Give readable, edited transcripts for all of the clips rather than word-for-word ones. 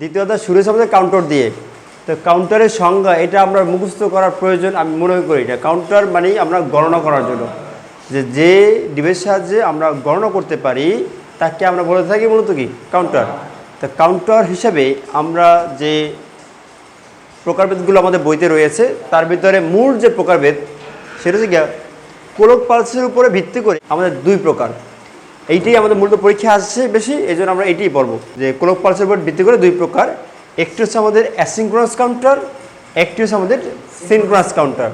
দ্বিতীয়ত শুরু হচ্ছে আমাদের কাউন্টার দিয়ে। তো কাউন্টারের সংজ্ঞা এটা আমরা মুখস্থ করার প্রয়োজন আমি মনে করি না। কাউন্টার মানেই আমরা গণনা করার জন্য, যে ডিভাইসের সাহায্যে আমরা গণনা করতে পারি তাকে আমরা বলে থাকি মূলত কি কাউন্টার। তো কাউন্টার হিসাবে আমরা যে প্রকারভেদগুলো আমাদের বইতে রয়েছে তার ভিতরে মূল যে প্রকারভেদ সেটা হচ্ছে গিয়া কোলক পালসের উপরে ভিত্তি করে আমাদের দুই প্রকার। এইটাই আমাদের মূলত পরীক্ষা আসছে বেশি, এই জন্য আমরা এইটাই পড়বো যে কোলক পালসের উপর ভিত্তি করে দুই প্রকার। একটি হচ্ছে আমাদের অ্যাসিনক্রোনাস কাউন্টার, একটি হচ্ছে আমাদের সিনক্রোনাস কাউন্টার।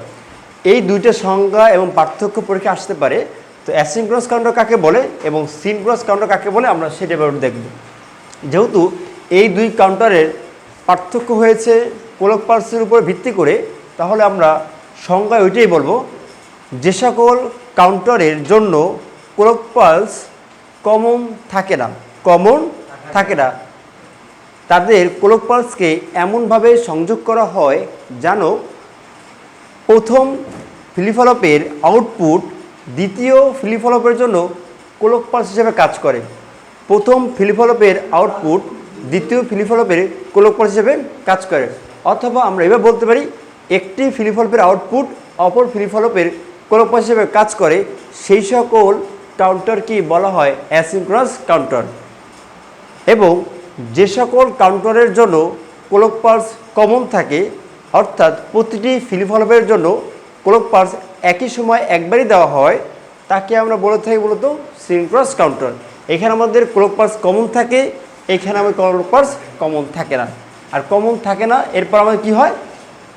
এই দুইটা সংজ্ঞা এবং পার্থক্য পরীক্ষা আসতে পারে। তো অ্যাসিনক্রোনাস কাউন্টার কাকে বলে এবং সিনক্রোনাস কাউন্টার কাকে বলে আমরা সেটা ব্যাপারে দেখব। যেহেতু এই দুই কাউন্টারের পার্থক্য হয়েছে কোলক পালসের উপর ভিত্তি করে, তাহলে আমরা সংজ্ঞায় ওইটাই বলবো যে সকল কাউন্টারের জন্য কোলক পালস কমন থাকে না, তাদের কোলক পালসকে এমনভাবে সংযোগ করা হয় যেন প্রথম ফ্লিপ-ফ্লপের আউটপুট দ্বিতীয় ফ্লিপ-ফ্লপের জন্য কোলক পালস হিসেবে কাজ করে। প্রথম ফ্লিপ-ফ্লপের আউটপুট দ্বিতীয় ফ্লিপ-ফ্লপের কোলক পালস হিসেবে কাজ করে। অথবা আমরা এবার বলতে পারি একটি ফ্লিপ-ফ্লপের আউটপুট অপর ফ্লিপ-ফ্লপের কোলক পালস হিসেবে কাজ করে। সেই সকল কাউন্টার কি বলা হয় অ্যাসিনক্রোনাস কাউন্টার। এবং যে সকল কাউন্টারের জন্য কোলক পালস কমন থাকে, অর্থাৎ প্রতিটি ফ্লিপ-ফ্লপের জন্য কোলক পালস একই সময় একবারই দেওয়া হয়, তাকে আমরা বলে থাকি মূলত সিনক্রোনাস কাউন্টার। এখানে আমাদের কোলক পালস কমন থাকে, এখানে আমাদের কোলক পালস কমন থাকে না। আর কমন থাকে না, এরপর আমাদের কী হয়,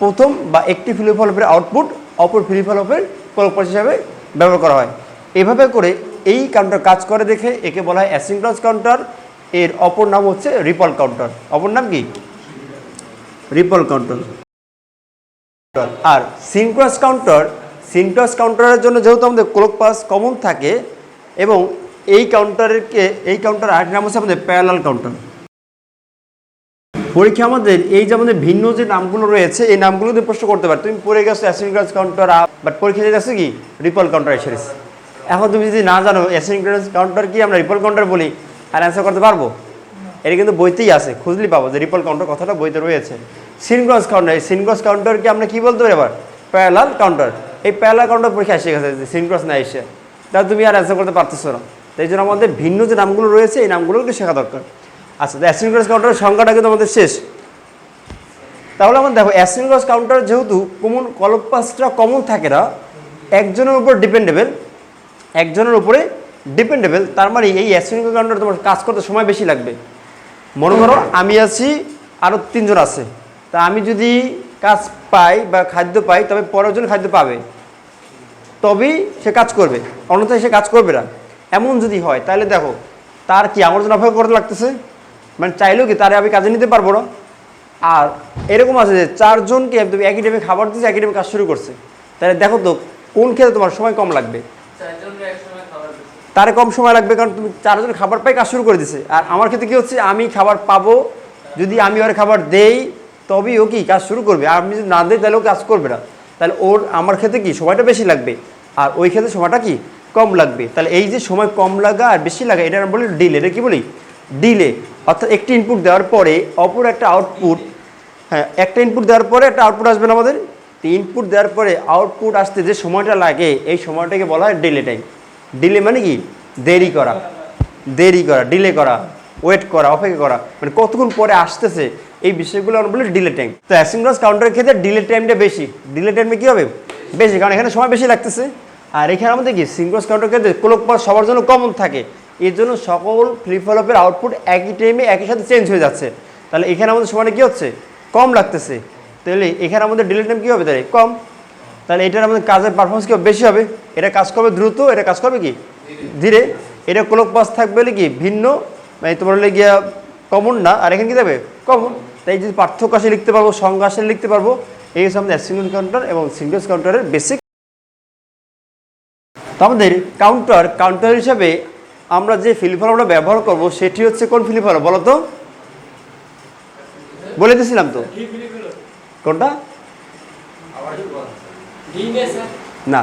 প্রথম বা একটি ফ্লিপ-ফ্লপের আউটপুট অপর ফ্লিপ-ফ্লপের কোলক পালস হিসাবে ব্যবহার করা হয়। এভাবে করে এই কাউন্টার কাজ করে দেখে একে বলা হয় অ্যাসিনক্রোনাস কাউন্টার। এর অপর নাম হচ্ছে রিপল কাউন্টার। অপর নাম কি? Ripple counter. আর সিনক্রোনাস কাউন্টারের জন্য যেহেতু আমাদের কোলক পালস কমন থাকে, এবং এই কাউন্টার আরেকটি নাম হচ্ছে আমাদের প্যারালাল কাউন্টার। পরীক্ষা আমাদের এই যে আমাদের ভিন্ন যে নামগুলো রয়েছে এই নামগুলো দিয়ে প্রশ্ন করতে পারে। তুমি পড়ে গেছো অ্যাসিনক্রোনাস কাউন্টার, বাট পরীক্ষা দিয়ে গেছো কি রিপল কাউন্টার এসে। এখন তুমি যদি না জানো অ্যাসিনক্রোনাস কাউন্টার কি আমরা রিপল কাউন্টার বলি আর অ্যান্সার করতে পারবো, এটা কিন্তু বইতেই আছে, খুঁজলেই পাবো যে রিপল কাউন্টার কথাটা বইতে রয়েছে। সিনক্রোনাস কাউন্টার, এই সিনক্রোনাস কাউন্টারকে আমরা কি বলতে পারি আবার প্যারালাল কাউন্টার। এই প্যারালাল কাউন্টার পরীক্ষা এসে গেছে সিনক্রোনাস না এসে, তাহলে তুমি আর অ্যান্সার করতে পারতেছো না। তাই জন্য আমাদের ভিন্ন যে নামগুলো রয়েছে এই নামগুলো একটু শেখা দরকার। আচ্ছা, অ্যাসিনক্রোনাস কাউন্টারের সংখ্যাটা কিন্তু আমাদের শেষ। তাহলে আমরা দেখো অ্যাসিনক্রোনাস কাউন্টার যেহেতু কোলক পালসটা কমন থাকে না, একজনের উপরে ডিপেন্ডেবল, তার মানে এই অ্যাসিনক্রোনাস কাউন্টার তোমার কাজ করতে সময় বেশি লাগবে। মনে করো আমি আছি, আরও তিনজন আছে, তা আমি যদি কাজ পাই বা খাদ্য পাই তবে পরের জন খাদ্য পাবে, তবেই সে কাজ করবে, অন্যথায় সে কাজ করবে না। এমন যদি হয় তাহলে দেখো তার কি আমার জন্য অপেক্ষা করতে লাগতেছে, মানে চাইলেও কি তারে আমি কাজে নিতে পারবো না। আর এরকম আছে যে চারজনকে তুমি একই টাইমে খাবার দিচ্ছে, একই টাইমে কাজ শুরু করছে, তাহলে দেখো তো কোন ক্ষেত্রে তোমার সময় কম লাগবে। তারে কম সময় লাগবে, কারণ তুমি চারজন খাবার পাই কাজ শুরু করে দিছে। আর আমার ক্ষেত্রে কী হচ্ছে, আমি খাবার পাবো, যদি আমি ওর খাবার দেই তবেই ও কি কাজ শুরু করবে, আর আমি যদি না দিই তাহলে ও কাজ করবে না। তাহলে আমার ক্ষেত্রে কি সময়টা বেশি লাগবে, আর ওই ক্ষেত্রে সময়টা কি কম লাগবে। তাহলে এই যে সময় কম লাগা আর বেশি লাগা এটা আমরা বলি ডিলে। এটা কি বলি? ডিলে। অর্থাৎ একটি ইনপুট দেওয়ার পরে অপর একটা আউটপুট, একটা ইনপুট দেওয়ার পরে একটা আউটপুট আসবে না আমাদের। ইনপুট দেওয়ার পরে আউটপুট আসতে যে সময়টা লাগে এই সময়টাকে বলা হয় ডিলে টাইম। ডিলে মানে কি? দেরি করা, ডিলে করা, ওয়েট করা, অপেক্ষা করা, মানে কতক্ষণ পরে আসতেছে, এই বিষয়গুলো আমরা বলি ডিলে টাইম। তো অ্যাসিনক্রোনাস কাউন্টারের ক্ষেত্রে ডিলে টাইমটা বেশি। ডিলে টাইমে কী হবে? বেশি, কারণ এখানে সময় বেশি লাগতেছে। আর এখানে আমাদের কি সিনক্রোনাস কাউন্টারের ক্ষেত্রে কোলক পালস সবার জন্য কমন থাকে, এর জন্য সকল ফ্লিপ-ফ্লপের আউটপুট একই টাইমে একই সাথে চেঞ্জ হয়ে যাচ্ছে। তাহলে এখানে আমাদের সময়টা কী হচ্ছে? কম লাগতেছে। তাহলে এখানে আমাদের ডিলে টাইম কী হবে? তাহলে কম। তাহলে এটার আমাদের কাজের পারফরমেন্স কি বেশি হবে, এটা কাজ করবে দ্রুত, এটা কাজ করবে কি ধীরে। এটা কোলক পালস থাকবে বলে কি ভিন্ন, মানে তোমার হলে গিয়া কমন না, আর এখানে কী দেবে কমন। তাই যদি পার্থক্য আসে লিখতে পারবো, সংজ্ঞা আসে লিখতে পারবো। এই হচ্ছে আমাদের অ্যাসিনক্রোনাস কাউন্টার এবং সিনক্রোনাস কাউন্টারের বেসিক। তো আমাদের কাউন্টার হিসাবে আমরা যে ফ্লিপ-ফ্লপটা ব্যবহার করব সেটি হচ্ছে কোন ফ্লিপ-ফ্লপ বলো তো? বলে দিয়েছিলাম তো, কোনটা না,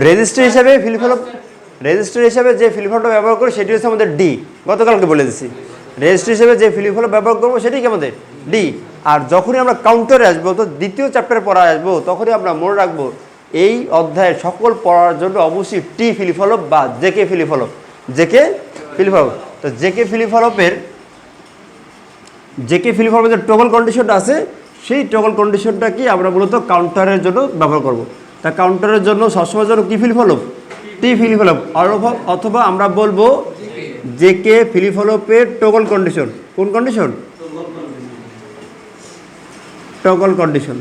রেজিস্টার হিসাবে ফ্লিপ-ফ্লপ, রেজিস্টার হিসাবে যে ফ্লিপ-ফ্লপটা ব্যবহার করি সেটি হচ্ছে আমাদের ডি। গতকালকে বলে দিচ্ছি রেজিস্টার হিসেবে যে ফ্লিপ ফ্লপ ব্যবহার করবো সেটাই কি আমাদের ডি। আর যখনই আমরা কাউন্টারে আসবো, তো দ্বিতীয় চ্যাপ্টারে পড়া আসবো, তখনই আমরা মনে রাখবো এই অধ্যায়ের সকল পড়ার জন্য অবশ্যই টি ফ্লিপ ফ্লপ বা JK flip flop, JK flip flop. তো জেকে ফ্লিপ ফ্লপের যে টগল কন্ডিশনটা আছে, সেই টগল কন্ডিশনটা কি আমরা মূলত কাউন্টারের জন্য ব্যবহার করব। তা কাউন্টারের জন্য সবসময় জন্য কী ফ্লিপ ফ্লপ, টি ফ্লিপ ফ্লপ, অথবা আমরা বলবো জেকে ফ্লিপ ফ্লপের টগল কন্ডিশন। কোন কন্ডিশন? Toggle condition.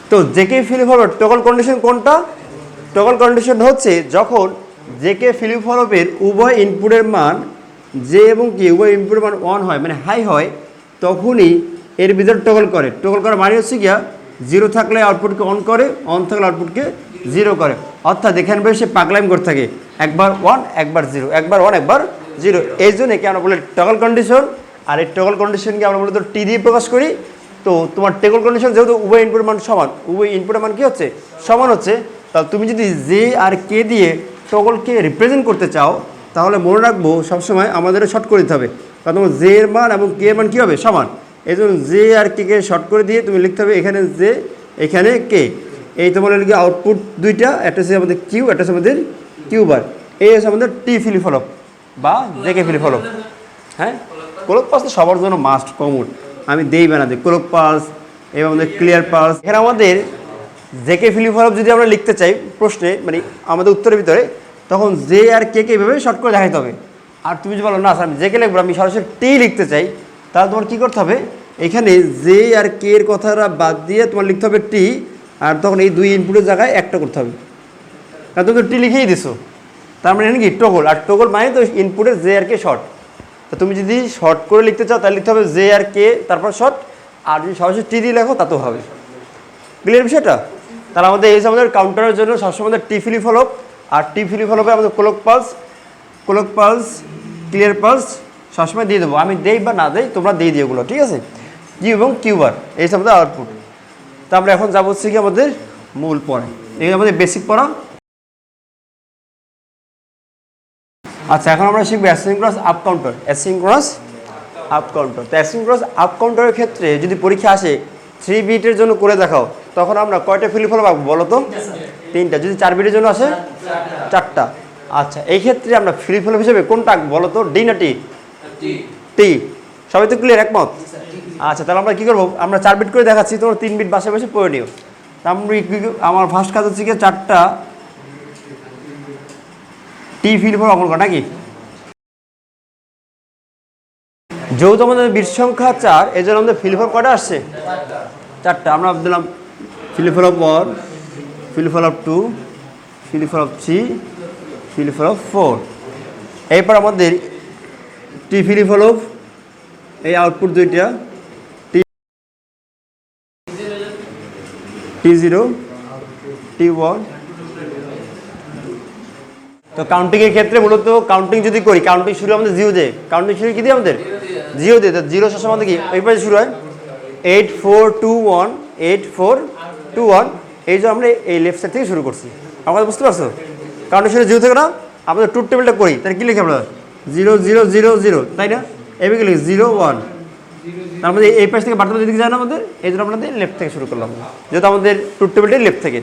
তো জেকে ফ্লিপ ফ্লপের টগল কন্ডিশন কোনটা? টগল কন্ডিশন হচ্ছে যখন জেকে ফ্লিপ ফ্লপের উভয় ইনপুটের মান জে এবং কে উভয় ইনপুটের মান অন হয়, মানে হাই হয়, তখনই এর ভিতরে টগল করে। টগল করার মানে হচ্ছে গিয়া জিরো থাকলে আউটপুটকে অন করে, অন থাকলে আউটপুটকে জিরো করে। অর্থাৎ এখানে বেশি পাগলাইম করে থাকে, একবার ওয়ান একবার জিরো, একবার ওয়ান একবার জিরো। এই জন্য একে আমরা বলি টগল কন্ডিশন। আর এই টগল কন্ডিশনকে আমরা মূলত টি দিয়ে প্রকাশ করি। তো তোমার টগল কন্ডিশন যেহেতু উভয় ইনপুটের মান সমান, উভয় ইনপুটের মান কী হচ্ছে? সমান হচ্ছে। তাহলে তুমি যদি জে আর কে দিয়ে টগলকে রিপ্রেজেন্ট করতে চাও, তাহলে মনে রাখবো সবসময় আমাদের শর্ট করে দিতে হবে, কারণ তোমার জে এর মান এবং কে এর মান কী হবে? সমান। এই জন্য জে আর কে শর্ট করে দিয়ে তুমি লিখতে হবে এখানে জে, এখানে কে। এই তোমার লিখে আউটপুট দুইটা, একটা হচ্ছে আমাদের কিউ, একটা হচ্ছে আমাদের কিউ বার। এই হচ্ছে আমাদের টি ফ্লিপ ফ্লপ বা জেকে ফ্লিপ ফ্লপ। হ্যাঁ, ক্লক পালস তো সবার জন্য মাস্ট কমন, আমি দেই না দিই ক্লক পালস এবং আমাদের ক্লিয়ার পালস। এখানে আমাদের জেকে ফ্লিপ ফ্লপ যদি আমরা লিখতে চাই প্রশ্নে, মানে আমাদের উত্তরের ভিতরে, তখন জে আর কে এইভাবে শর্ট করে দেখাইতে হবে। আর তুমি যদি বলো না স্যার আমি জেকে লিখবো, আমি সরাসরি টি লিখতে চাই, তাহলে তোমার কী করতে হবে? এখানে জে আর কে এর কথাটা বাদ দিয়ে তোমার লিখতে হবে টি, আর তখন এই দুই ইনপুটের জায়গায় একটা করতে হবে, কারণ তুমি তো টি লিখেই দিছো। তার মানে এখানে কি টগল, আর টগল মানে তো ইনপুটের জে আর কে শর্ট। তো তুমি যদি শর্ট করে লিখতে চাও তাহলে লিখতে হবে জে আর কে তারপর শর্ট, আর যদি সরাসরি টি দিয়ে লেখো তাতেও হবে। ক্লিয়ার বিষয়টা? তাহলে আমাদের এই আমাদের কাউন্টারের জন্য সবসময় আমাদের টি ফ্লিপ ফ্লপ, আর টি ফ্লিপ ফ্লপে আমাদের ক্লক পালস, ক্লিয়ার পালস সবসময় দিয়ে দেবো। আমি দেই বা না দেই, তোমরা দিয়ে দিও এগুলো, ঠিক আছে? কিউ এবং কিউ বার, এই হচ্ছে আমাদের আউটপুট। তো আমরা এখন যাবো হচ্ছে কি আমাদের মূল পড়া, এই আমাদের বেসিক পড়া। আচ্ছা, এখন আমরা শিখবো asynchronous up counter. Asynchronous up counter. তো অ্যাসিনক্রনাস আপ কাউন্টারের ক্ষেত্রে যদি পরীক্ষা আসে 3 বিটের জন্য করে দেখাও, তখন আমরা কয়টা ফ্লিপ ফ্লপ আঁকবো বলো তো? 3টা। যদি 4 বিটের জন্য আসে 4টা। আচ্ছা, এই ক্ষেত্রে আমরা ফ্লিপ ফ্লপ হিসেবে কোনটা আঁকবো বলো তো? ডি না টি? টি। সবাই তো ক্লিয়ার, একমত? আচ্ছা, তাহলে আমরা কী করবো? আমরা 4 বিট করে দেখাচ্ছি, তোমার 3 বিট বাসে বাসে পড়ে নিও। আমার ফার্স্ট কাজ হচ্ছে কি 4টা টি ফ্লিপ ফ্লপ অঙ্কন করা, নাকি? যেহেতু আমাদের বিট সংখ্যা 4, এই জন্য আমাদের ফ্লিপ ফ্লপ কটা আসছে? 4টা। আমরা দিলাম flip flop 1, flip flop 2, flip flop 3, flip flop 4। এরপর আমাদের টি ফ্লিপ ফ্লপ, এই আউটপুট দুইটা T0, T1। তো কাউন্টিংয়ের ক্ষেত্রে মূলত কাউন্টিং যদি করি, কাউন্টিং শুরু আমাদের জিরো দিয়ে, কাউন্টিং শুরু কি দিয়ে আমাদের? জিরো দিয়ে। তো জিরো সবসময় আমাদের কি এই পাশে শুরু হয় 8 4 2 1, 8 4 2 1। এই যে আমরা এই লেফট সাইড থেকে শুরু করছি, আমাদের বুঝতে পারছো? কাউন্টিং শুরু জিরো থেকে না, আমাদের ট্রুথ টেবিলটা করি, তাহলে কী লিখি আমরা? 0 0 0 0, তাই না? এভাবে কি লিখি 0 1। তার মধ্যে এই পাশ থেকে বার্তা দিকে যায় না আমাদের, এই জন্য আপনাদের লেফট থেকে শুরু করলাম, যেহেতু আমাদের ট্রুথ টেবিলটাই লেফট থেকে,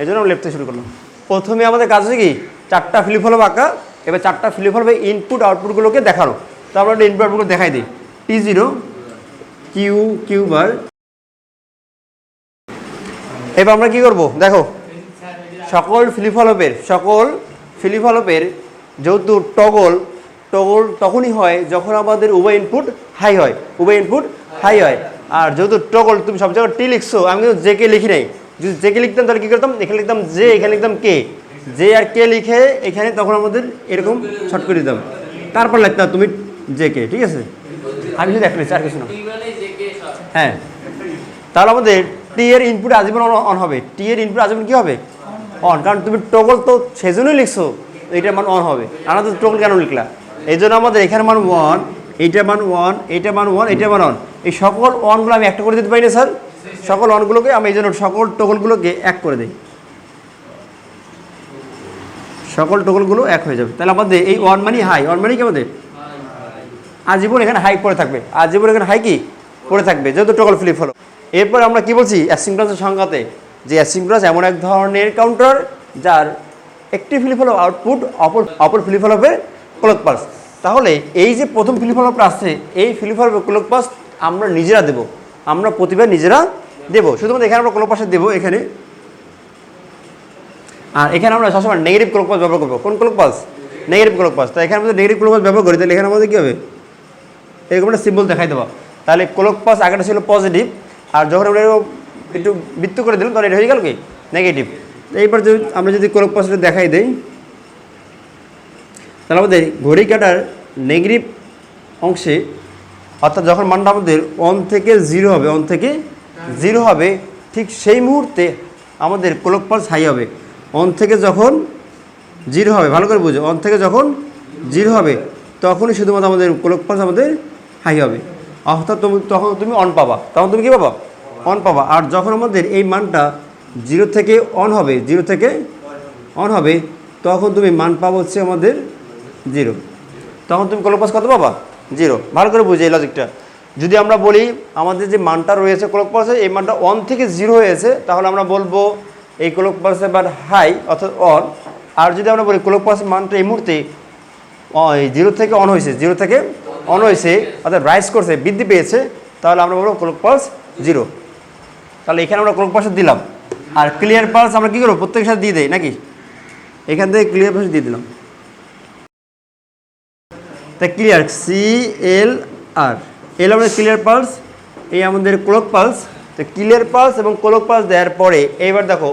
এই জন্য আমরা লেফট থেকে শুরু করলাম। প্রথমে আমাদের কাজ হচ্ছে কি 4টা ফ্লিপ ফ্লপ আঁকা। এবার 4টা ফ্লিপ ফ্লপের ইনপুট আউটপুটগুলোকে দেখানো। তো আমরা ইনপুট আউটপুটগুলো দেখাই দিই। T0, কিউ বার। এবার আমরা কি করব দেখো, সকল ফ্লিপ ফ্লপের যেহেতু টগল তখনই হয় যখন আমাদের উভয় ইনপুট হাই হয়। আর যেহেতু টগল তুমি সব জায়গায় টি লিখছো, আমি কিন্তু জে কে লিখি নাই। যদি জে কে লিখতাম তাহলে কী করতাম? এখানে লিখতাম জে, এখানে লিখতাম কে। জে আর কে লিখে এখানে তখন আমাদের এরকম শর্ট করে দিতাম, তারপর লিখতাম তুমি জে কে, ঠিক আছে? আমি শুধু একটা লিখছি, আর কিছু না। হ্যাঁ, তাহলে আমাদের টি এর ইনপুট আজীবন অন হবে। টি এর ইনপুট আজীবন কী হবে? অন। কারণ তুমি টগল তো সেজন্যই লিখছো, এইটার মান অন হবে। আমরা তো টগল কেন লিখলা? এই জন্য আমাদের এখানে মান 1, এইটার মান 1, এইটার মান 1, এইটার মান 1। এই সকল অনগুলো আমি একটা করে দিতে পারি না স্যার? সকল অনগুলোকে আমি এই জন্য সকল টগলগুলোকে এক করে দিই। সকল টোগলগুলো এক হয়ে যাবে। তাহলে আমাদের এই অন মানি হাই, অন মানি কি আমাদের আজীবন এখানে হাই পড়ে থাকবে, আজীবন এখানে হাই কি পড়ে থাকবে যেহেতু টোগল ফ্লিপ হলো। এরপর আমরা কি বলছি অ্যাসিঙ্ক্রোনাসের সংজ্ঞাতে, যে অ্যাসিঙ্ক্রোনাস এমন এক ধরনের কাউন্টার যার একটি ফ্লিপ ফ্লপ আউটপুট অপর ফ্লিপ ফ্লপের ক্লক পালস। তাহলে এই যে প্রথম ফ্লিপ ফ্লপটা আসছে এই ফ্লিপ ফ্লপের ক্লক পালস আমরা নিজেরা দেবো, আমরা প্রতিবার নিজেরা দেবো। শুধুমাত্র এখানে আমরা ক্লক পালস দেবো এখানে, আর এখানে আমরা সবসময় নেগেটিভ ক্লক পালস ব্যবহার করবো। কোন clock pulse? Negative clock pulse. তাই এখানে আমাদের নেগেটিভ ক্লক পালস ব্যবহার করি, তাহলে এখানে আমাদের কী হবে এরকম একটা সিম্বল দেখাই দেবো। তাহলে ক্লক পালস আগেটা ছিল পজিটিভ, আর যখন আমরা একটু বৃত্ত করে দিলাম তখন এটা হয়ে গেল কি নেগেটিভ। এইবার যদি আমরা যদি ক্লক পালসটা দেখাই দেই, তাহলে আমাদের ঘড়ি কাটার নেগেটিভ অংশে অর্থাৎ যখন মানটা আমাদের 1 থেকে 0 হবে, 1 থেকে 0 হবে, ঠিক সেই মুহূর্তে আমাদের ক্লক পালস হাই হবে। 1 থেকে যখন 0 হবে, ভালো করে বুঝো, 1 থেকে যখন 0 হবে তখনই শুধুমাত্র আমাদের ক্লক পালস আমাদের হাই হবে, অর্থাৎ তখন তুমি অন পাবা, তখন তুমি কী পাবা অন পাবা। আর যখন আমাদের এই মানটা 0 থেকে অন হবে, 0 থেকে অন হবে তখন তুমি মান পাবো হচ্ছে আমাদের 0, তখন তুমি ক্লক পালস কত পাবা 0। ভালো করে বুঝে এই লজিকটা। যদি আমরা বলি আমাদের যে মানটা রয়েছে ক্লক পালসে এই মানটা 1 থেকে 0 হয়েছে, তাহলে আমরা বলবো এই ক্লক পালস এবার হাই অর্থাৎ অন। আর যদি আমরা বলি ক্লক পালসের মানটা এই মুহূর্তে 0 থেকে অন হয়েছে, 0 থেকে অন হয়েছে অর্থাৎ রাইজ করছে, বৃদ্ধি পেয়েছে, তাহলে আমরা বলবো ক্লক পালস 0। তাহলে এখানে আমরা ক্লক পালস দিলাম। আর ক্লিয়ার পালস আমরা কী করবো প্রত্যেকের সাথে দিয়ে দেই নাকি, এখান থেকে ক্লিয়ার পালস দিয়ে দিলাম। তাই ক্লিয়ার CLR, এল আমাদের ক্লিয়ার পালস, এই আমাদের ক্লক পালস। তো ক্লিয়ার পালস এবং ক্লক পালস দেওয়ার পরে এইবার দেখো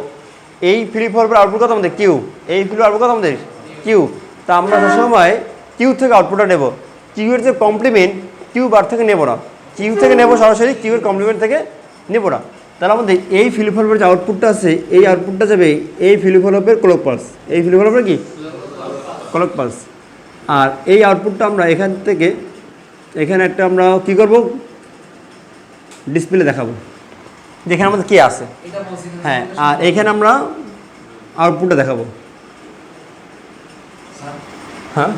এই ফ্লিপ ফ্লপের আউটপুট কত আমাদের কিউ, এই ফ্লিপ আউটপুট কত আমাদের কিউ। তা আমরা সবসময় কিউ থেকে আউটপুটটা নেব, কিউ এর যে কমপ্লিমেন্ট কিউ বার থেকে নেব না, কিউ থেকে নেব সরাসরি, কিউ এর কমপ্লিমেন্ট থেকে নেব না। তাহলে আমাদের এই ফ্লিপ ফ্লপের যে আউটপুটটা আছে এই আউটপুটটা যাবে এই ফ্লিপ ফ্লপের ক্লক পালস, এই ফ্লিপ ফ্লপের কি ক্লক পালস। আর এই আউটপুটটা আমরা এখান থেকে এখানে একটা আমরা কি করব ডিসপ্লে দেখাবো, যেখানে আমাদের কি আছে, হ্যাঁ, আর এখানে আমরা আউটপুটটা দেখাবো। হ্যাঁ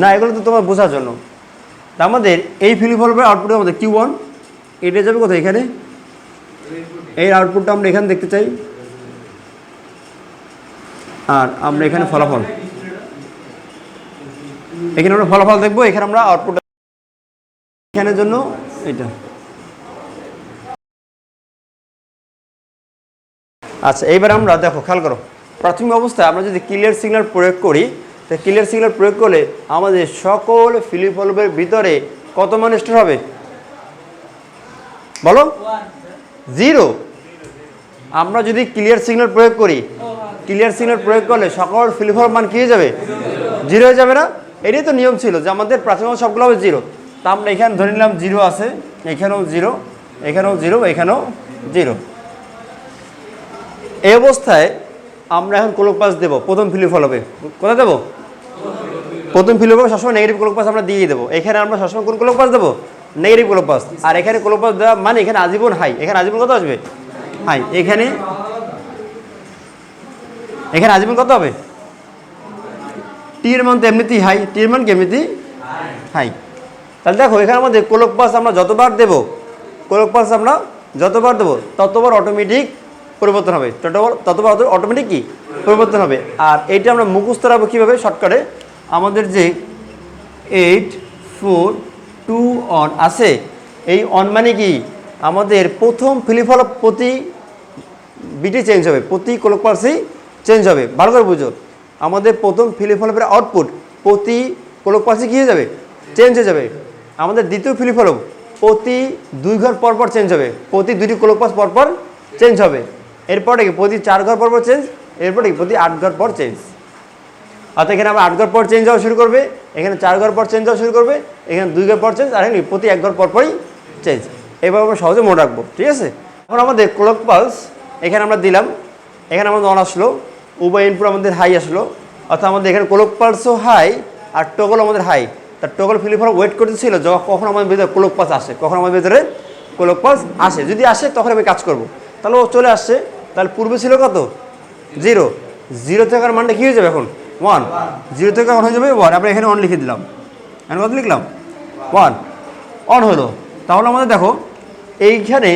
না, এগুলো তো তোমার বোঝার জন্য। তা আমাদের এই ফ্লিপ ফ্লপের আউটপুটে আমাদের Q1 এটা যাবে কোথায়, এখানে এই আউটপুটটা আমরা এখানে দেখতে চাই। আর আমরা এখানে ফলাফল, এখানে আমরা ফলাফল দেখবো, এখানে আমরা আউটপুট এখানের জন্য এটা। আচ্ছা এইবার আমরা দেখো খেয়াল করো, প্রাথমিক অবস্থায় আমরা যদি ক্লিয়ার সিগন্যাল প্রয়োগ করি, তো ক্লিয়ার সিগন্যাল প্রয়োগ করলে আমাদের সকল ফ্লিপ ফ্লপের ভিতরে কত মান স্টোর হবে বলো 0। আমরা যদি ক্লিয়ার সিগন্যাল প্রয়োগ করি, ক্লিয়ার সিগন্যাল প্রয়োগ করলে সকল ফ্লিপ ফ্লপ মান কী হয়ে যাবে 0 হয়ে যাবে না। এটাই তো নিয়ম ছিল যে আমাদের প্রাথমিক সবগুলো হবে 0। তা আমরা এখানে ধরে নিলাম 0 আছে, এখানেও 0, এখানেও 0, এখানেও 0। এই অবস্থায় আমরা এখন ক্লক পালস দেবো প্রথম ফ্লিপ ফ্লপে। কোথায় দেবো? প্রথম ফ্লিপ ফ্লপে সবসময় নেগেটিভ ক্লক পালস আমরা দিয়ে দেবো। এখানে আমরা সবসময় কোন ক্লক পালস দেবো? Negative clock pulse. আর এখানে ক্লক পালস দেওয়া মানে এখানে আজীবন হাই, এখানে আজীবন কত আসবে হাই, এখানে আজীবন কত হবে টি এর মান তো এমনিতেই হাই, টি এর মান কি এমনিতেই হাই। তাহলে দেখো এখানে আমাদের ক্লক পালস আমরা যতবার দেবো, ক্লক পালস আমরা যতবার দেবো ততবার অটোমেটিক পরিবর্তন হবে, ততবার অটোমেটিক কি পরিবর্তন হবে। আর এইটা আমরা মুখস্থ রাখবো কীভাবে শর্টকাটে, আমাদের যে 8 4 2 অন আছে, এই অন মানে কি আমাদের প্রথম ফ্লিপ ফ্লপ প্রতি বিটে চেঞ্জ হবে, প্রতি ক্লক পালসেই চেঞ্জ হবে। ভালো করে বুঝো, আমাদের প্রথম ফ্লিপ ফ্লপের আউটপুট প্রতি ক্লক পালসে কী হয়ে যাবে চেঞ্জ হয়ে যাবে। আমাদের দ্বিতীয় ফ্লিপ ফ্লপ প্রতি 2 ঘর পরপর চেঞ্জ হবে, প্রতি 2টি ক্লক পালস পরপর চেঞ্জ হবে। এরপরে কি প্রতি 4 ঘর পরপর চেঞ্জ, এরপরে কি প্রতি 8 ঘর পর চেঞ্জ। অর্থাৎ এখানে আবার 8 ঘর পর চেঞ্জ হওয়া শুরু করবে, এখানে 4 ঘর পর চেঞ্জ হওয়া শুরু করবে, এখানে 2 ঘর পর চেঞ্জ, আর এখানে প্রতি 1 ঘর পরপরই চেঞ্জ। এবার আমরা সহজে মনে রাখবো, ঠিক আছে। এখন আমাদের ক্লক পালস এখানে আমরা দিলাম, এখানে আমাদের অন আসলো, উভয় ইনপুট আমাদের হাই আসলো, অর্থাৎ আমাদের এখানে ক্লক পালসও হাই আর টগল আমাদের হাই। তার টগল ফ্লিপ ফ্লপ ওয়েট করতেছিল কখন আমাদের ভিতরে ক্লক পালস আসে, কখন আমাদের ভিতরে ক্লক পালস আসে। যদি আসে তখন আমি কাজ করব। তাহলে ও চলে আসছে, তাহলে পূর্বে ছিল কত 0, জিরো থেকে আর মানটা কী হয়ে যাবে এখন 1, জিরো থেকে অন হয়ে যাবে 1, আমরা এখানে অন লিখে দিলাম, এখন কত লিখলাম 1, অন হলো। তাহলে আমাদের দেখো এইখানে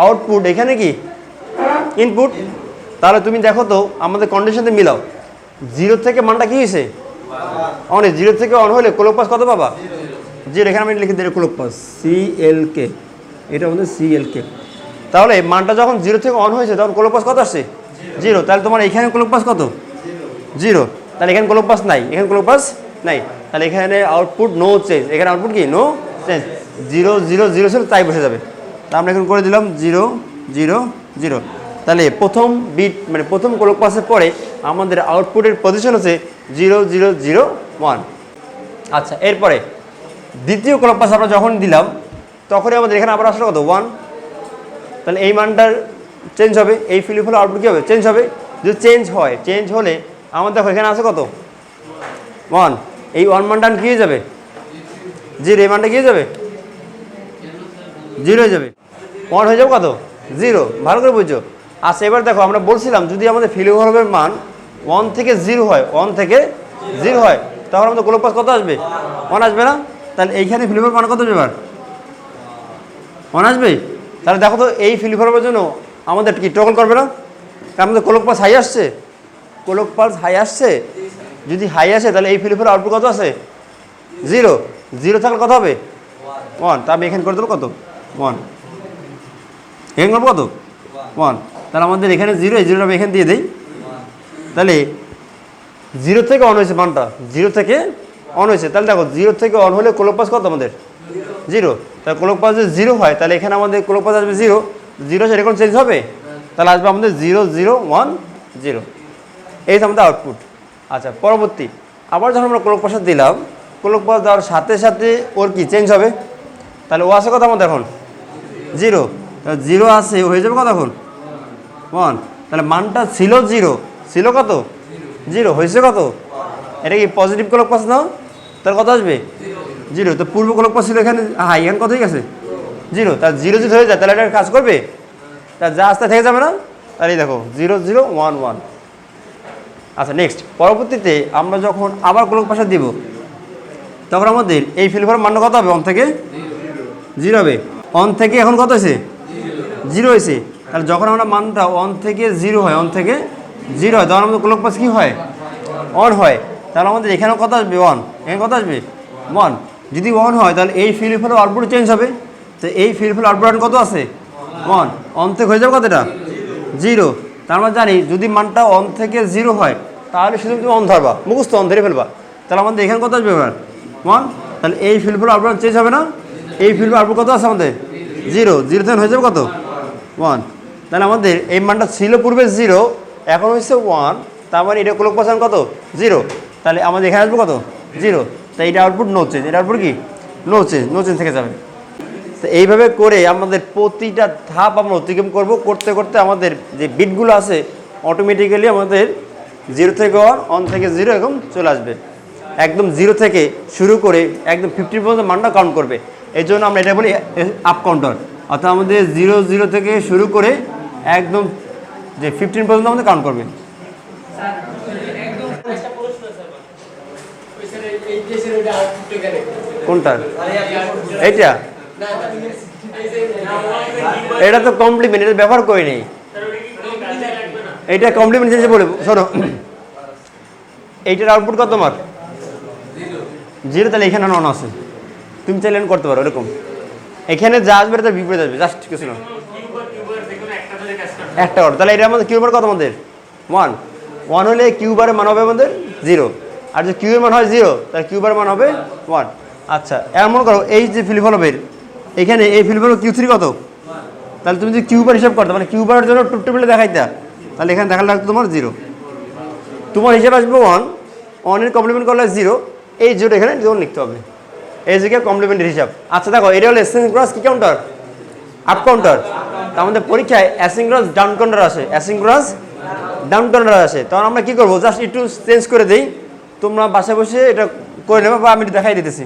আউটপুট, এখানে কি ইনপুট। তাহলে তুমি দেখো তো আমাদের কন্ডিশনতে মিলাও, জিরো থেকে মানটা কী হয়েছে অন, জিরো থেকে অন হলে ক্লোক পাস কত পাবা 0, এখানে আমি লিখে দিই ক্লোক পাস CLK, এটা আমাদের CLK। তাহলে মানটা যখন জিরো থেকে অন হয়েছে তখন ক্লোক পাস কত আসছে 0, তাহলে তোমার এখানে ক্লোক পাস কত 0, তাহলে এখানে ক্লোক পাস নাই, এখানে ক্লোক পাস নাই, তাহলে এখানে আউটপুট নো চেঞ্জ, এখানে আউটপুট কি নো চেঞ্জ, 0 0 0 ছিল তাই বসে যাবে। তা আমরা এখন করে দিলাম 0 0 0। তাহলে প্রথম বিট মানে প্রথম ক্লোক পাসের পরে আমাদের আউটপুটের পজিশন হচ্ছে 0 0 0 1। আচ্ছা, এরপরে দ্বিতীয় ক্লোক পাস আমরা যখন দিলাম তখনই আমাদের এখানে আবার আসলে কত 1, তাহলে এই মানটার চেঞ্জ হবে, এই ফিলিপ হলে আউটপুট কী হবে চেঞ্জ হবে। যদি চেঞ্জ হয়, চেঞ্জ হলে আমাদের দেখো এখানে আছে কত 1, এই 1 মানটা কী হয়ে যাবে 0, এই মানটা কী হয়ে যাবে 0 হয়ে যাবে, 1 হয়ে যাবে কত 0, ভালো করে বুঝছো। আচ্ছা, এবার দেখো আমরা বলছিলাম যদি আমাদের ফিলিপের মান 1 থেকে 0 হয়, 1 থেকে 0 হয়, তখন আমাদের ক্লোক পাস কত আসবে 1 আসবে না। তাহলে এইখানে ফিলিপের মান কত আসবে এবার 1 আসবে। তাহলে দেখো তো এই ফিলিপের জন্য আমাদের কি টগল করবে না, কারণ আমাদের ক্লোক পাস হাই আসছে, ক্লোক পাস হাই আসছে, যদি হাই আসে তাহলে এই ফিলিপের আউটপুট কত আছে 0, 0 থাকলে কত হবে 1, তা আমি এখানে করে দেবো কত 1, এখানে করবো কত 1, তাহলে আমাদের এখানে 0, এই 0টা আমি এখানে দিয়ে দিই। তাহলে 0 থেকে অন হয়েছে মানটা, 0 থেকে অন হয়েছে, তাহলে দেখো 0 থেকে অন হলে ক্লোক পাস কত আমাদের 0, তাহলে ক্লোক পাস যদি 0 হয় তাহলে এখানে আমাদের ক্লোক পাস আসবে 0, 0 সেটা কোনো চেঞ্জ হবে, তাহলে আসবে আমাদের 0 0 1 0, এই আমাদের আউটপুট। আচ্ছা, পরবর্তী আবার যখন আমরা ক্লোক পাসটা দিলাম, ক্লোক পাস দেওয়ার সাথে সাথে ওর কি চেঞ্জ হবে, তাহলে ও আসে কত আমাদের এখন 0, তাহলে 0 আসে হয়ে যাবে কত এখন 1, তাহলে মানটা ছিল 0, ছিল কত 0, হয়েছে কত, এটা কি পজিটিভ ক্লোক পাস নাও, তাহলে কত আসবে 0, তো পূর্ব ক্লোক পাস ছিল এখানে হাই, এখানে কত হয়ে গেছে 0, তার 0 যদি হয়ে যায় তাহলে এটা কাজ করবে, তার যা আসতে থেকে যাবে না, তাহলে দেখো 0 0 1 1। আচ্ছা, নেক্সট পরবর্তীতে আমরা যখন আবার ক্লোক পাসটা দিব তখন আমাদের এই ফিলিপের মান কত হবে 1 থেকে 0 হবে, 1 থেকে এখন কত হয়েছে 0 হয়েছে, তাহলে যখন আমরা মানটা 1 থেকে 0 হয়, 1 থেকে 0 হয়, তখন আমাদের ক্লোক পাস কী হয় অন হয়, তাহলে আমাদের এখানেও কত আসবে 1, এখানে কত আসবে 1, যদি 1 হয় তাহলে এই ফিলিপের আউটপুট চেঞ্জ হবে, তো এই ফিলিপের আউটপুট কত আছে 1, 1 থেকে হয়ে যাবে কতটা 0, তার মানে জানি যদি মানটা 1 থেকে 0 হয় তাহলে শুধু তুমি অন ধরবা, মুখস্থ অন ধরে ফেলবা, তাহলে আমাদের এখানে কত আসবে এবার 1, তাহলে এই ফিলিপের আউটপুট চেঞ্জ হবে না, এই ফিলিপের আউটপুট কত আছে আমাদের 0, 0 থেকে হয়ে যাবে কত 1, তাহলে আমাদের এই মানটা ছিল পূর্বে 0, এখন হচ্ছে 1, তার মানে এটা ক্লোক পাস কত 0, তাহলে আমাদের এখানে আসবে কত 0, তাই এটা আউটপুট নো চেঞ্জ, এটা আউটপুট কি নো চেঞ্জ, নো চেঞ্জ থেকে যাবে। তো এইভাবে করে আমাদের প্রতিটা ধাপ আমরা অতিক্রম করব, করতে করতে আমাদের যে বিটগুলো আছে অটোমেটিক্যালি আমাদের 0 থেকে 1, 1 থেকে 0 এরকম চলে আসবে, একদম 0 থেকে শুরু করে একদম 50 পর্যন্ত মানটা কাউন্ট করবে, এই জন্য আমরা এটা বলি আপ কাউন্টার, অর্থাৎ আমাদের 0 0 থেকে শুরু করে একদম যে 15 পর্যন্ত আমাদের কাউন্ট করবে। কোনটা এইটা, এটা তো কমপ্লিমেন্ট, এটা ব্যবহার করি নেই, এইটা কমপ্লিমেন্ট জিনিস বলে শোনো, এইটার আউটপুট কত তোমার 0, তাহলে এখানে অন আছে, তুমি চাইলে করতে পারো এরকম, এখানে যা আসবে তার বিপরীত আসবে, জাস্ট কিছু না একটা অর্ডার, তাহলে এটা আমাদের কিউবার কত আমাদের 1, 1 হলে কিউবারের মান হবে আমাদের 0, আর যদি কিউবের মান হয় 0 তাহলে কিউবারের মান হবে 1। আচ্ছা, এমন করো এই যে ফিলিপের এখানে এই ফিলিপের Q3 কত, তাহলে তুমি যদি কিউবার হিসাব করতে মানে কিউবারের জন্য টু টেবিলে দেখাইতা, তাহলে এখানে দেখালে লাগতো তোমার 0, তোমার হিসাব আসবে 1, 1 এর কমপ্লিমেন্ট করলে 0, এই 0 এখানে যেমন লিখতে হবে, এই জায়গায় কমপ্লিমেন্টের হিসাব। আচ্ছা দেখো, এটা হলো অ্যাসিনক্রোনাস কি কাউন্টার আপ কাউন্টার, তা আমাদের পরীক্ষায় অ্যাসিনক্রোনাস ডাউন কাউন্টার আসে, অ্যাসিনক্রোনাস ডাউন কাউন্টার আসে, তখন আমরা কী করবো জাস্ট একটু চেঞ্জ করে দিই, তোমরা বাসায় বসে এটা করে নেবে বা আমি দেখাই দিতেছি।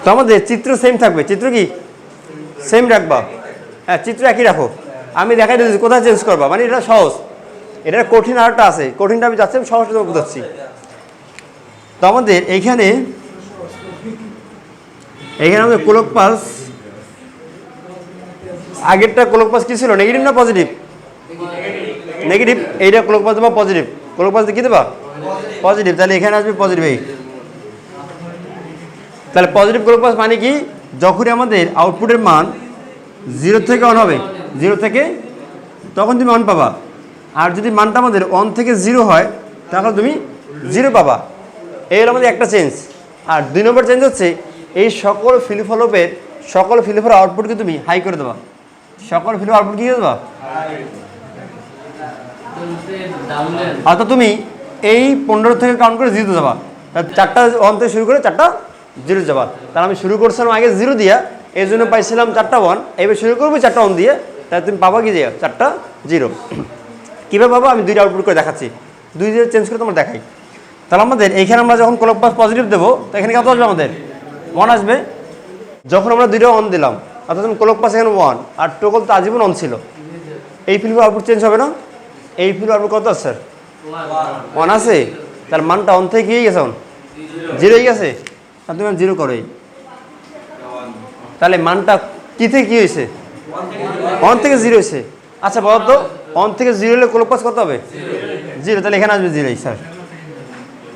তো আমাদের চিত্র সেম থাকবে, চিত্র কি সেম রাখবা, হ্যাঁ চিত্র একই রাখো, আমি দেখাই দিচ্ছি কোথায় চেঞ্জ করবা, মানে এটা সহজ, এটা কঠিন আরেকটা আছে, কঠিনটা আমি যাচ্ছি, আমি সহজটা বুঝাচ্ছি। তো আমাদের এইখানে আমাদের কোলক পালস, আগেরটা কোলক পালস কি ছিল, নেগেটিভ না পজিটিভ? নেগেটিভ। এইটা কোলক পালস দেবা পজিটিভ, কোলক পালস কি দেবা পজিটিভ, তাহলে এখানে আসবে পজিটিভ। এই তাহলে পজিটিভ কোলক পালস মানে কি, যখনই আমাদের আউটপুটের মান 0 থেকে 1 হবে, 0 থেকে, তখন তুমি 1 পাবা। আর যদি মানটা আমাদের 1 থেকে 0 হয় তাহলে তুমি 0 পাবা। এই হলো আমাদের একটা চেঞ্জ। আর 2 নম্বর চেঞ্জ হচ্ছে এই সকল ফ্লিপ-ফ্লপের আউটপুটকে তুমি হাই করে দেবা। সকল ফ্লিপ আউটপুট কি করে দেবা? অর্থাৎ তুমি এই 15 থেকে কাউন্ট করে 0 যাবা, চারটা 1 থেকে শুরু করে চারটা 0 যাবা। তাহলে আমি শুরু করছিলাম আগে 0 দিয়া, এই জন্য পাইছিলাম চারটা 1, এবার শুরু করবো চারটা 1 দিয়ে, তাহলে তুমি পাবা কি দিয়ে চারটা 0। কীভাবে পাবো আমি 2টা আউটপুট করে দেখাচ্ছি, 2 দিয়ে চেঞ্জ করে তোমার দেখাই। তাহলে আমাদের এইখানে আমরা যখন কোলক পালস পজিটিভ দেবো, তো এখানে কত আসবে আমাদের 1 আসবে। যখন আমরা 2টা 1 দিলাম, অর্থাৎ কোলক পালস এখানে 1 আর টোকল তো আজীবন 1 ছিল, এই ফিল্পের আউটপুট চেঞ্জ হবে না? এই ফিল্পের আউটপুট কত আছে স্যার? 1 আছে। তার মানটা 1 থেকে কি হয়ে গেছে, 0 হয়ে গেছে। আর তুমি 0 করোই, তাহলে মানটা কি থেকে কি হয়েছে? 1 থেকে 0 হয়েছে। আচ্ছা বলো তো, 1 থেকে 0 হলে কোলক পালস কত হবে? 0। তাহলে এখানে আসবে 0 স্যার।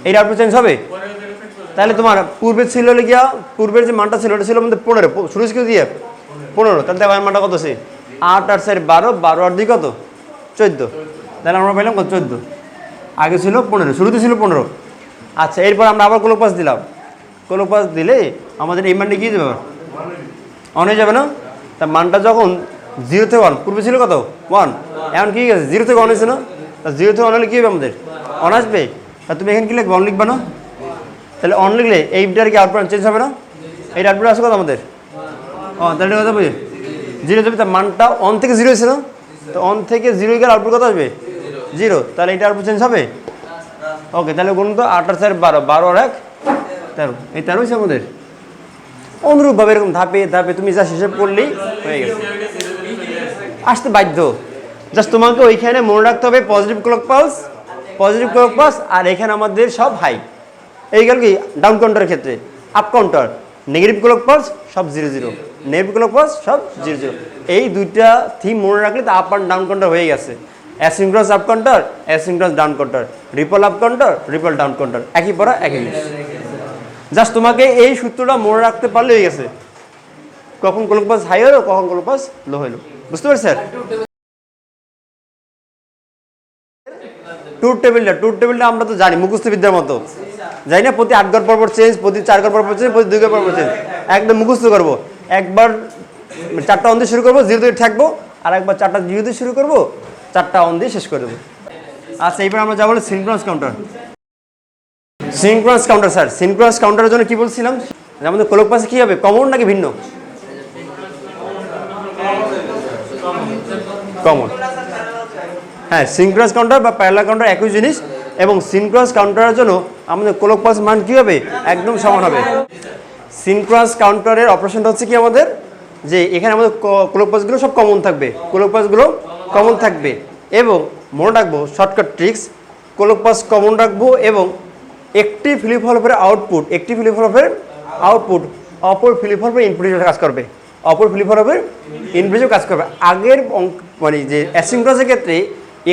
এই আউটপুট চেঞ্জ হবে। তাহলে তোমার পূর্বে ছিল গিয়া, পূর্বের যে মানটা ছিল ওটা ছিল আমাদের 15, শুরু থেকে দিয়ে 15, তাহলে দেখো মানটা কত আছে? 8 আর 4 12, 12 আর 2 কত? 14। তাহলে আমরা পেলাম কত? 14। আগে ছিল 15, শুরুতে ছিল 15। আচ্ছা, এরপর আমরা আবার কোলক পালস দিলাম, কোলক পালস দিলে আমাদের এই মানটা কি যাবে? 1 হয়ে যাবে না? তা মানটা যখন 0 থেকে 1, পূর্বে ছিল কত? 1, এখন কি গেছে 0 থেকে 1 হয়েছে না? তা 0 থেকে 1 হলে কী হবে আমাদের? 1 আসবে। তা তুমি এখানে কি লিখবে? 1 লিখবা না? তাহলে 1 লিখলে এইটার কি আউটপুট চেঞ্জ হবে না? এই আউটপুট আসবে কত আমাদের? তাহলে কথা বুঝে 0 যাবে। তার মানটা 1 থেকে 0 হয়েছে না? তো 1 থেকে 0 গেলে আউটপুট কত আসবে? 0। তাহলে এইটা আউটপুট চেঞ্জ হবে। ওকে, তাহলে গুণ তো 8 আর 4 12, 12 আর 1 13, এই 13 হয়েছে আমাদের। অনুরূপভাবে এরকম ধাপে ধাপে তুমি যা হিসেব করলেই হয়ে গেছে, আসতে বাধ্য। জাস্ট তোমাকে ওইখানে মনে রাখতে হবে পজিটিভ ক্লক পালস, আর এখানে আমাদের সব হাই। এই গেল কি ডাউন কাউন্টারের ক্ষেত্রে। Up counter negative clock pulse সব 0 0, নেগেটিভ ক্লক পালস সব 0 0। এই দুইটা থিম মনে রাখলে তো আপ আর ডাউন কাউন্টার হয়ে গেছে। Asynchronous up counter, asynchronous down counter, ripple up counter, ripple down counter, একই পড়া একই জিনিস। জাস্ট তোমাকে এই সূত্রটা মনে রাখতে পারলে হয়ে গেছে, কখন ক্লক পালস হাই হলো, কখন ক্লক পালস লো হলো। বুঝতে পারছি স্যার? ট্রুথ টেবিলটা আমরা তো জানি মুখস্থ বিদ্যার মতো, জানি না প্রতি 8 ঘর পর চেঞ্জ, প্রতি 4 ঘর পর চেঞ্জ, প্রতি 2 ঘর পর চেঞ্জ, একদম মুখস্থ করবো। একবার 4টা 1 দিয়ে শুরু করবো, 0 দিয়ে থাকবো, আর একবার 4টা 0 দিয়ে শুরু করবো, 4টা 1 দিয়ে শেষ করে দেবো। আচ্ছা, এইবার আমরা যাবো synchronous counter. Synchronous counter sir, synchronous কাউন্টারের জন্য কি বলছিলাম, আমাদের ক্লক পালসে কি হবে, কমন নাকি ভিন্ন? কমন। হ্যাঁ, সিনক্রোনাস কাউন্টার বা প্যারালাল কাউন্টার একই জিনিস, এবং সিনক্রোনাস কাউন্টারের জন্য আমাদের ক্লক পালস মান কী হবে, একদম সমান হবে। সিনক্রোনাস কাউন্টারের অপারেশনটা হচ্ছে কি আমাদের, যে এখানে আমাদের ক্লক পালসগুলো সব কমন থাকবে, ক্লক পালসগুলো কমন থাকবে। এবং মনে রাখবো shortcut tricks, clock pulse common রাখবো, এবং একটি ফ্লিপ ফ্লপের আউটপুট, অপর ফ্লিপ ফ্লপের ইনপুট হিসেবে কাজ করবে, আগের মানে যে অ্যাসিনক্রোনাসের ক্ষেত্রে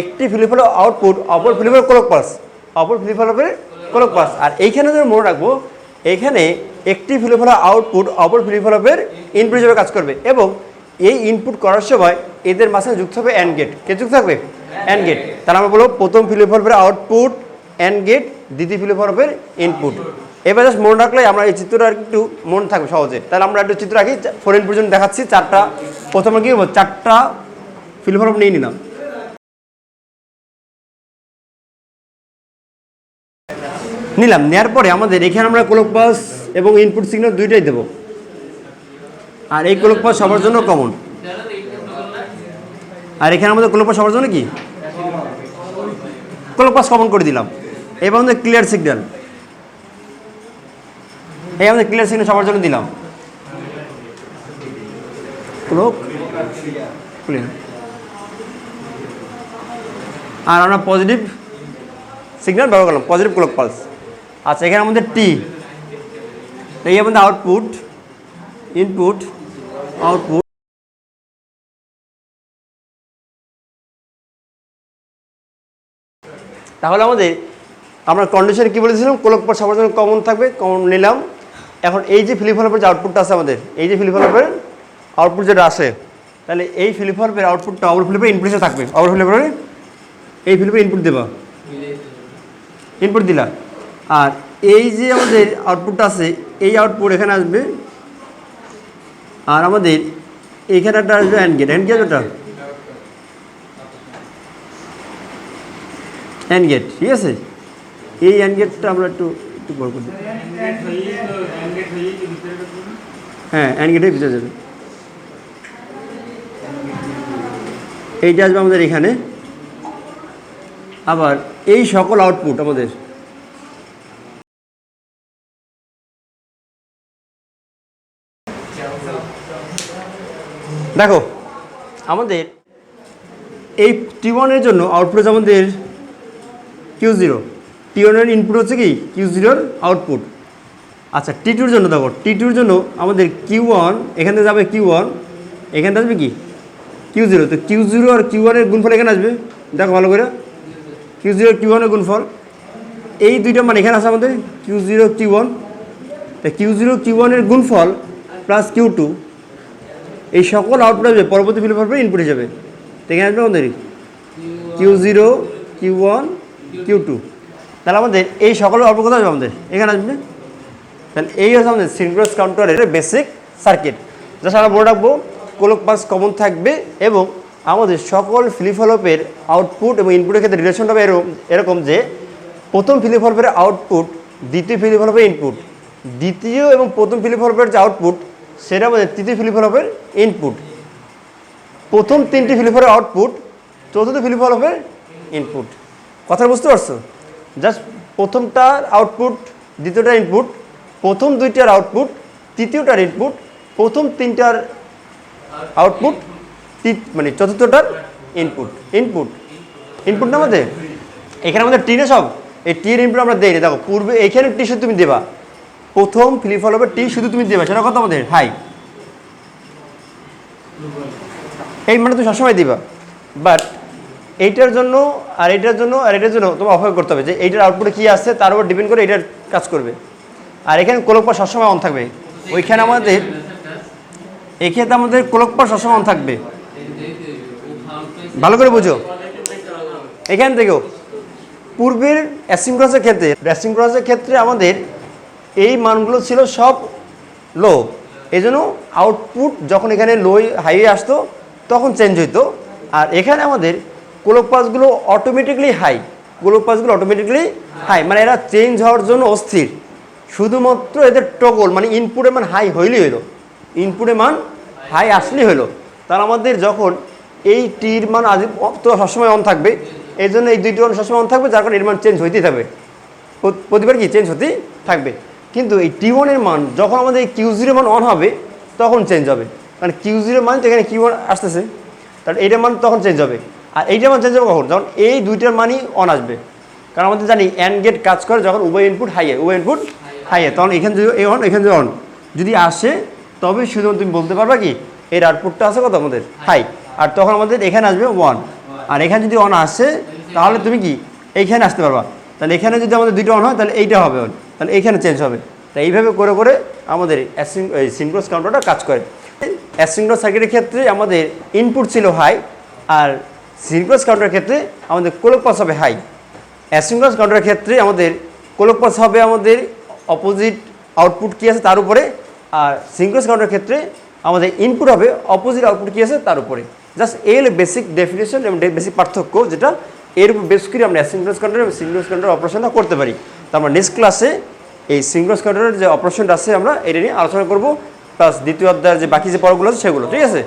একটি ফ্লিপ ফ্লপের আউটপুট অপর ফ্লিপ ফ্লপের ক্লক পালস, আর এইখানে যদি মনে রাখবো, এইখানে একটি ফ্লিপ ফ্লপের আউটপুট অপর ফ্লিপ ফ্লপের ইনপুট হিসেবে কাজ করবে, এবং এই ইনপুট করার সময় এদের মাঝখানে যুক্ত হবে অ্যান্ড গেট। কে যুক্ত থাকবে? And gate. তাহলে আমরা বলবো প্রথম ফ্লিপ ফ্লপের আউটপুট অ্যান্ড গেট, দ্বিতীয় ফ্লিপ ফ্লপের ইনপুট। এবার জাস্ট মনে রাখলে আমরা এই চিত্রটা একটু মনে থাকবে সহজে। তাহলে আমরা একটু চিত্র রাখি, 4 ইনপুট পর্যন্ত দেখাচ্ছি। 4টা প্রথমে কি করবো, 4টা ফ্লিপ ফ্লপ নিয়ে নিলাম, নেওয়ার পরে আমাদের এখানে আমরা ক্লক পালস এবং ইনপুট সিগন্যাল দুইটাই দেবো, আর এই ক্লক পালস সবার জন্য কমন, আর এখানে আমাদের ক্লক পালস সবার জন্য কি ক্লক পালস কমন করে দিলাম। এবার আমাদের ক্লিয়ার সিগন্যাল, এই আমাদের ক্লিয়ার সিগন্যাল সবার জন্য দিলাম, ক্লক ক্লিয়ার। আর আমরা পজিটিভ সিগন্যাল ব্যবহার করলাম, পজিটিভ ক্লক পালস। আচ্ছা, এখানে আমাদের টি, এই আমাদের আউটপুট, ইনপুট, আউটপুট। তাহলে আমরা কন্ডিশনে কী বলেছিলাম, ক্লক পালস সবার জন্য কমন থাকবে, কমন নিলাম। এখন এই যে ফ্লিপ ফ্লপের যে আউটপুটটা আছে আমাদের, এই যে ফ্লিপ ফ্লপের আউটপুট যেটা আসে, তাহলে এই ফ্লিপ ফ্লপের আউটপুটটা ওভার ফ্লিপের ইনপুট হিসেবে থাকবে। ওভার ফ্লিপের এই ফ্লিপে ইনপুট দেবা, ইনপুট দিলা, আর এই যে আমাদের আউটপুটটা আছে, এই আউটপুট এখানে আসবে, আর আমাদের এইখানে একটা আসবে অ্যান্ড গেট। অ্যান্ড গেট ওটা অ্যান্ড গেট, ঠিক আছে। এই অ্যান্ড গেটটা আমরা একটু বড় করে দিই। হ্যাঁ, অ্যান্ড গেটের ভিতরে যাবে, এইটা আসবে আমাদের এখানে। আবার এই সকল আউটপুট আমাদের দেখো, আমাদের এই টি1-এর জন্য আউটপুট আমাদের Q0, টি1-এর ইনপুট হচ্ছে কি Q0-র আউটপুট। আচ্ছা, টি2-র জন্য দেখো, টি2-র জন্য আমাদের Q1, এখান থেকে যাবে Q1, এখানে আসবে কি Q0। তো Q0 আর Q1-এর গুণফল এখানে আসবে, দেখো ভালো করে, Q0 Q1-এর গুণফল, এই দুইটা মানে এখানে আছে আমাদের Q0 Q1। তো Q0 Q1-এর গুণফল প্লাস Q2, এই সকল আউটপুট আসবে পরবর্তী ফ্লিপ ফ্লপের ইনপুট হিসেবে। তো এখানে আসবে আমাদের Q0 Q1 Q2। তাহলে আমাদের এই সকল আউটপুট কোথায় আসবে, আমাদের এখানে আসবে। তাহলে এই হচ্ছে আমাদের সিনক্রোনাস কাউন্টারের বেসিক সার্কিট। জাস্ট আমরা বলে রাখবো, ক্লক পালস কমন থাকবে এবং আমাদের সকল ফ্লিপ ফ্লপের আউটপুট এবং ইনপুটের ক্ষেত্রে রিলেশনটা হবে এরকম যে প্রথম ফ্লিপ ফ্লপের আউটপুট দ্বিতীয় ফ্লিপ ফ্লপের ইনপুট, দ্বিতীয় এবং প্রথম ফ্লিপ ফ্লপের যে আউটপুট সেটা আমাদের তৃতীয় ফ্লিপ ফ্লপের ইনপুট, প্রথম তিনটি ফ্লিপ ফ্লপের আউটপুট চতুর্থ ফ্লিপ ফ্লপের ইনপুট। কথা বুঝতে পারছো? জাস্ট প্রথমটার আউটপুট দ্বিতীয়টার ইনপুট, প্রথম দুইটার আউটপুট তৃতীয়টার ইনপুট, প্রথম তিনটার আউটপুট মানে চতুর্থটার ইনপুট। ইনপুট ইনপুট না আমাদের এখানে আমাদের টি না সব, এই টির ইনপুট আমরা দেই না। দেখো পূর্বে এইখানে টি শুধু তুমি দেবা, প্রথম ফ্লিপ ফ্লপের টি শুধু তুমি দেবা, সেটা কথা আমাদের হাই, এই মানে তুমি সবসময় দিবা। বাট এইটার জন্য আর এইটার জন্য আর এটার জন্য তোমার অপেক্ষা করতে হবে যে এইটার আউটপুটে কী আসছে তার উপর ডিপেন্ড করে এইটার কাজ করবে। আর এখানে ক্লক পালস সবসময় অন থাকবে, ওইখানে আমাদের এক্ষেত্রে আমাদের ক্লক পালস সবসময় অন থাকবে। ভালো করে বুঝো, এখান থেকেও পূর্বের অ্যাসিনক্রোনাসের ক্ষেত্রে আমাদের এই মানগুলো ছিল সব লো, এই জন্য আউটপুট যখন এখানে লো হাইয়ে আসতো তখন চেঞ্জ হইতো। আর এখানে আমাদের ক্লক পালসগুলো অটোমেটিকলি হাই, ক্লক পালসগুলো অটোমেটিকলি হাই, মানে এরা চেঞ্জ হওয়ার জন্য অস্থির। শুধুমাত্র এদের টগল মানে ইনপুটের মান হাই হইলেই হইলো, ইনপুটের মান হাই আসলেই হইলো। তাহলে আমাদের যখন এই টির মান আজ তো সবসময় অন থাকবে, এই জন্য এই দুইটি মান সবসময় অন থাকবে, যার কারণে এর মান চেঞ্জ হইতেই থাকবে, প্রতিবার কি চেঞ্জ হতেই থাকবে। কিন্তু এই টি1-এর মান যখন আমাদের এই Q0 মান অন হবে তখন চেঞ্জ হবে, কারণ Q0 মান তো এখানে Q1 আসতেছে, তাহলে এইটার মান তখন চেঞ্জ হবে। আর এইটার মান চেঞ্জ হবে কখন, যখন এই দুইটার মানই অন আসবে। কারণ আমাদের জানি অ্যান্ড গেট কাজ করে যখন উভয় ইনপুট হাইয়ে, উভয় ইনপুট হাইয়ে, তখন এখানে যদি এ অন এখানে যদি অন যদি আসে তবে শুধুমাত্র তুমি বলতে পারবা কি এর আউটপুটটা আছে কত আমাদের হাই, আর তখন আমাদের এখানে আসবে 1। আর এখানে যদি অন আসে তাহলে তুমি কি এইখানে আসতে পারবা, তাহলে এখানে যদি আমাদের দুইটা অন হয় তাহলে এইটা হবে অন, তাহলে এইখানে চেঞ্জ হবে। তাই এইভাবে করে করে আমাদের সিনক্রোনাস কাউন্টারটা কাজ করে। অ্যাসিনক্রোনাস সার্কিটের ক্ষেত্রে আমাদের ইনপুট ছিল হাই, আর সিনক্রোনাস কাউন্টারের ক্ষেত্রে আমাদের ক্লক পালস হবে হাই। অ্যাসিনক্রোনাস কাউন্টারের ক্ষেত্রে আমাদের ক্লক পালস হবে আমাদের অপোজিট আউটপুট কী আছে তার উপরে, আর সিনক্রোনাস কাউন্টারের ক্ষেত্রে আমাদের ইনপুট হবে অপোজিট আউটপুট কী আছে তার উপরে। জাস্ট এই হলো বেসিক ডেফিনেশন এবং বেসিক পার্থক্য, যেটা এর উপর বেস করে আমরা সিনক্রোনাস কাউন্টার এবং সিনক্রোনাস কাউন্টার অপারেশনটা করতে পারি। তো আমরা নেক্সট ক্লাসে এই সিনক্রোনাস কাউন্টারের যে অপারেশনটা আছে আমরা এটা নিয়ে আলোচনা করব, প্লাস দ্বিতীয় অধ্যায়ের যে বাকি যে পর্বগুলো আছে সেগুলো, ঠিক আছে।